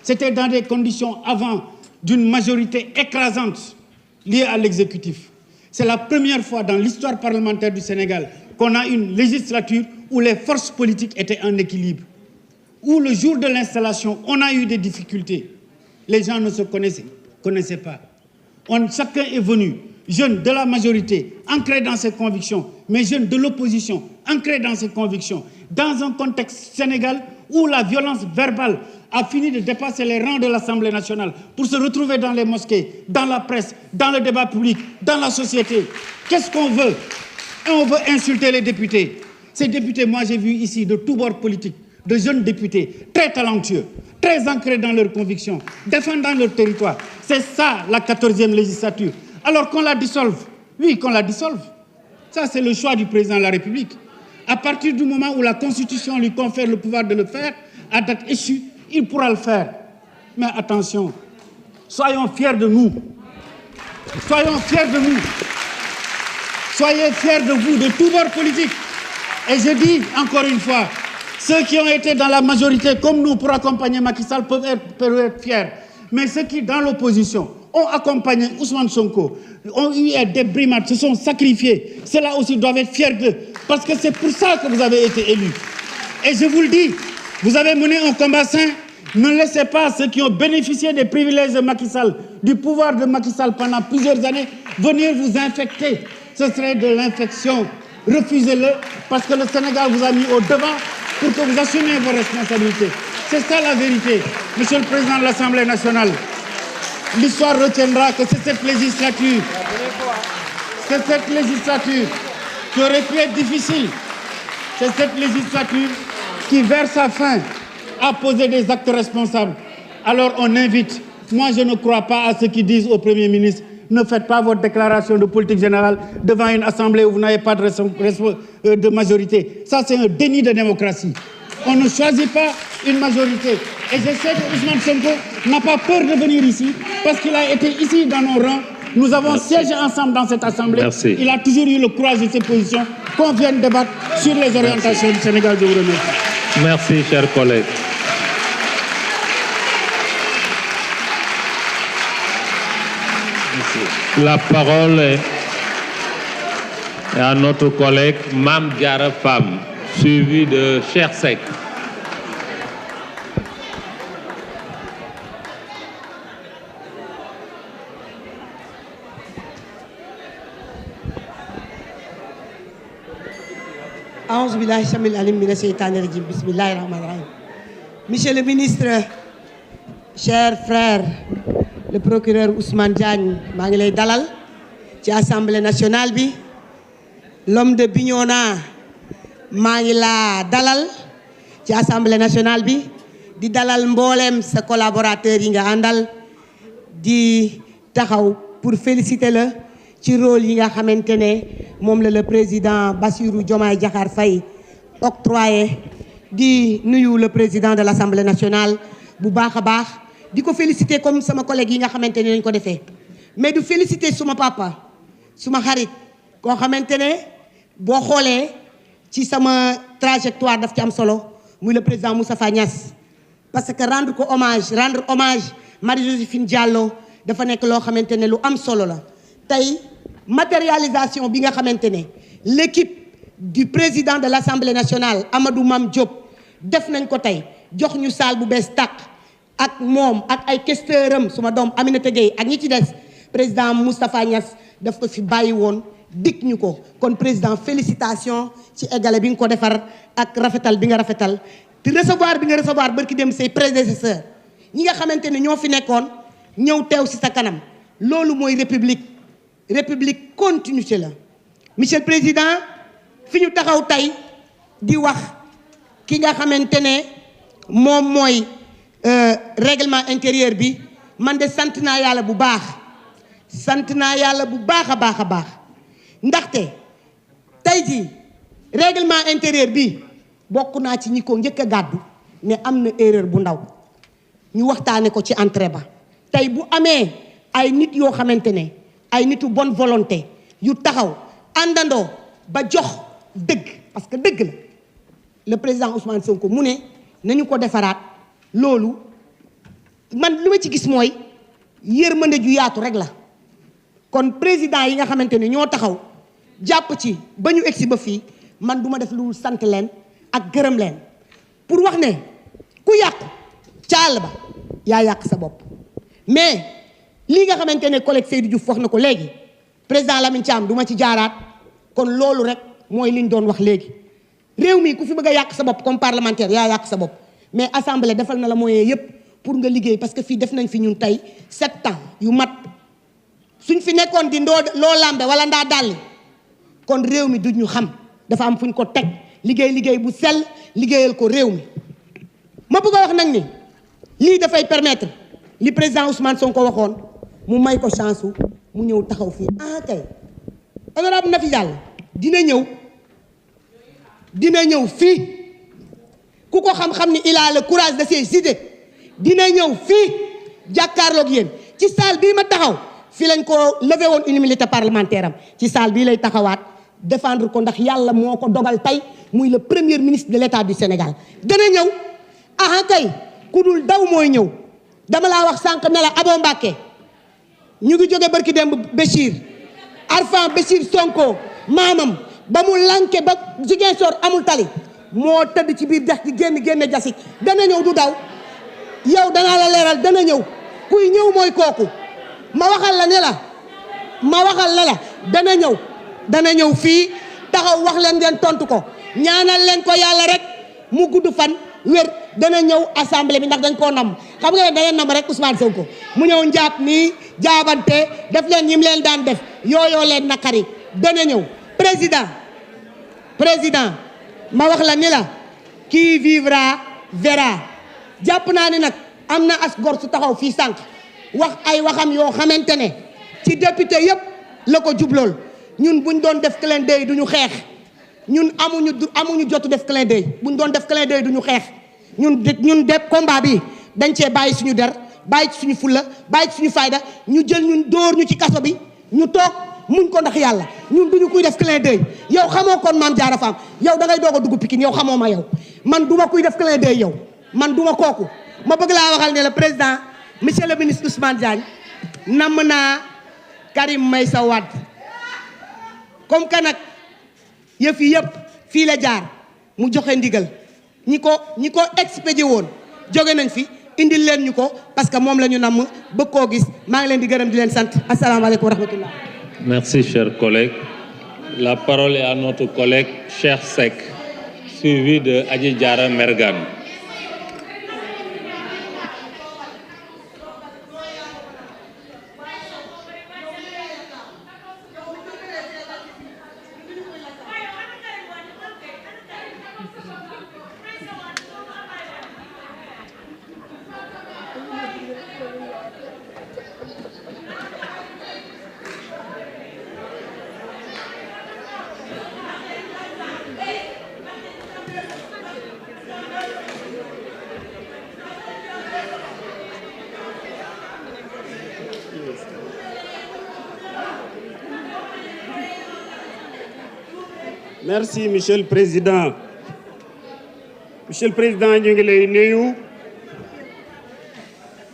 C'était dans des conditions avant d'une majorité écrasante liée à l'exécutif. C'est la première fois dans l'histoire parlementaire du Sénégal qu'on a une législature où les forces politiques étaient en équilibre, où le jour de l'installation, on a eu des difficultés. Les gens ne se connaissaient pas. Chacun est venu, jeune de la majorité, ancré dans ses convictions, mais jeune de l'opposition, ancré dans ses convictions, dans un contexte Sénégal où la violence verbale a fini de dépasser les rangs de l'Assemblée nationale pour se retrouver dans les mosquées, dans la presse, dans le débat public, dans la société. Qu'est-ce qu'on veut? Et on veut insulter les députés. Ces députés, moi j'ai vu ici de tous bords politiques, de jeunes députés très talentueux, très ancrés dans leurs convictions, défendant leur territoire. C'est ça la 14e législature. Alors qu'on la dissolve, oui, qu'on la dissolve. Ça, c'est le choix du président de la République. À partir du moment où la Constitution lui confère le pouvoir de le faire, à date échue, il pourra le faire. Mais attention, soyons fiers de nous. Soyons fiers de nous. Soyez fiers de vous, de tous bords politiques. Et je dis encore une fois, ceux qui ont été dans la majorité comme nous pour accompagner Macky Sall peuvent être fiers. Mais ceux qui, dans l'opposition, ont accompagné Ousmane Sonko, ont eu des brimades, se sont sacrifiés, ceux-là aussi doivent être fiers d'eux. Parce que c'est pour ça que vous avez été élus. Et je vous le dis, vous avez mené un combat sain. Ne laissez pas ceux qui ont bénéficié des privilèges de Macky Sall, du pouvoir de Macky Sall pendant plusieurs années, venir vous infecter. Ce serait de l'infection. Refusez-le, parce que le Sénégal vous a mis au devant pour que vous assumiez vos responsabilités. C'est ça la vérité. Monsieur le Président de l'Assemblée nationale, l'histoire retiendra que c'est cette législature qui aurait pu être difficile. C'est cette législature qui, vers sa fin, a posé des actes responsables. Alors on invite, moi je ne crois pas à ceux qui disent au Premier ministre, ne faites pas votre déclaration de politique générale devant une assemblée où vous n'avez pas de majorité. Ça, c'est un déni de démocratie. On ne choisit pas une majorité. Et je sais que Ousmane Sonko n'a pas peur de venir ici, parce qu'il a été ici dans nos rangs. Nous avons siégé ensemble dans cette assemblée. Merci. Il a toujours eu le courage de ses positions, qu'on vienne débattre sur les orientations du Sénégal. Je vous remercie. Merci, chers collègues. La parole est à notre collègue Mame Diarra Fam, suivi de Cheikh Seck. Aouzu billahi samil alim mina sheytani rajim. Bismillahir rahmanir rahim. Monsieur le ministre, chers frères, le procureur Ousmane Diagne, maa ngi lay dalal ci Assemblée nationale bi. L'homme de Bignona, maa ngi laa dalal ci Assemblée nationale bi. Di dalal mboolem sa collaborateur yi nga àndal, di taxaw pour féliciter la ci rôle yi nga xamante ne moom la le président Bassirou Diomaye Diakhar Faye octroyé. Di nuyu le président de l'Assemblée nationale bu baax a baax, di ko féliciter comme sama collègue yi nga xamante ne nañ ko defee. Mais du féliciter suma papa, suma xarit koo xamante ne boo xoolee ci sama trajectoire daf ci am solo, muy le président Moustapha Niasse. Parce que rendre hommage Marie-Joséphine Diallo dafa nekk loo xamante ne lu am solo la. Tey matérialisation bi nga xamante ne l'équipe du président de l'Assemblée nationale Amadou Mame Diop def nañ ko tey, jox ñu salle bu bees tàq ak moom ak ay questeuram suma doom Aminata Gueye ak ñi ci des, président Moustapha Niasse daf ko fi bàyyi woon dik ñu ko. Kon président félicitations ci égale bi nga ko defar ak rafetal bi nga rafetal te recevoir bi nga recevoir barki dem say prédécesseurs ñi nga xamante ne ñoo fi nekkoon ñëw teew ci sa kanam. Loolu mooy république continuité la. Monsieur le président, fi ñu taxaw tey di wax ki nga xamante ne moom mooy règlement intérieur bi, man de sant naa yàlla bu baax, sant naa yàlla bu baax a baax a baax. Ndaxte tey jii règlement intérieur bi bokk naa ci ñi ko njëkk a gàddu ne am na erreur bu ndaw, ñu waxtaane ko ci entrée ba. Tey bu amee ay nit yoo xamante ne ay nitu bonne volonté yu taxaw àndandoo ba jox dëgg, parce que dëgg la, le président Ousmane Sonko mu ne nañu ko defaraat, loolu man li ma ci gis mooy yërmande ju yaatu rek la kon président yi nga xamante ne ñoo taxaw jàpp ci ba ñu egsi ba fii man du ma def lu sant leen ak gërëm leen pour wax ne ku yàqu ca àll ba yaa yàq sa bopp mais lii nga xamante ne collègue Seydou Diouf wax na ko léegi président Lamine Thiam du ma ci jaaraat kon loolu rek mooy li ñu doon wax léegi réew mi ku fi bëgg a yàq sa bopp comme parlementaire yaa yàq sa bopp mais assemblée defal na la moyen yépp pour nga liggéey parce que fii def nañ fi ñun tey 7 ans yu mat suñ fi nekkoon di loo lambe wala ndaa dalli kon réew mi duñ ñu xam dafa am fu ñu ko teg liggéey bu sell liggéeyal ko réew mi ma bëgg a wax nag ni lii dafay permettre li président Ousmane Sonko waxoon mu may ko chance mu ñëw taxaw fii kay honorable Nafi Diallo dina ñëw fii ku ko xam-xam ni il a le courage de ses idées dina ñëw fii jàkkaarloog yéen ci salle bii ma taxaw fii lañ ko levé woon une immunité parlementaire am ci salle bii lay taxawaat défendre ko ndax yàlla moo ko dogal tey muy le premier ministre de l'État du Sénégal dana ñëw kay ku dul daw mooy ñëw dama laa wax sànq ne la Abo Mbacké ñu ngi jóge barki démb Béchir Arfan Béchir Sonko maamam ba mu lanke ba Ziguinchor amul tali moo tëdd ci biir dex gi génne jasik dana ñëw du daw yow danaa la leeral dana ñëw kuy ñëw mooy kooku ma waxal la ne la dana ñëw fii taxaw wax leen ngeen tontu ko ñaanal leen ko yàlla rek mu gudd fan wér dana ñëw assemblée bi ndax dañ koo nam xam nga da leen nam rek Ousmane Sonko mu ñëw njàpp nii jaabante def leen ñim leen daan def yooyoo leen nakari dana ñëw président ma wax la ni la qui vivra verra jàpp naa ni nag am na as gor su taxaw fii sànq wax ay waxam yoo xamante ne ci député yépp la ko jublool ñun buñ doon def clin d'œil duñu xeex ñun amuñu jotu def clin d'œil buñ doon def clin d'œil duñu xeex ñun de combat bi dañ cee bàyyi suñu der bàyyi ci suñu fulla bàyyi ci suñu fayda ñu jël ñun dóor ñu ci kaso bi ñu toog muñ ko ndax yàlla ñun duñu kuy def clin d'œil yow xamoo kon Mame Diarra Fam yow da ngay doog a dugg Pikine yow xamoo ma yow man duma kuy def clin d'œil yow man duma kooku ma bëgg laa waxal ne le président monsieur le ministre Ousmane Diagne namm naa Karim Meïssa Wade comme que nag yëf yi yëpp fii la jaar mu joxe ndigal ñi ko expédié woon jóge nañ fi indil leen ñu ko parce que moom la ñu namm bëgg koo gis maa ngi leen di gërëm di leen sant asalaamaaleykum wa rahmatullah. Merci, chers collègues. La parole est à notre collègue Cheikh Seck, suivi de Adji Diarra Mergane. Merci, Monsieur le Président. Monsieur le Président, ñu ngi lay nuyu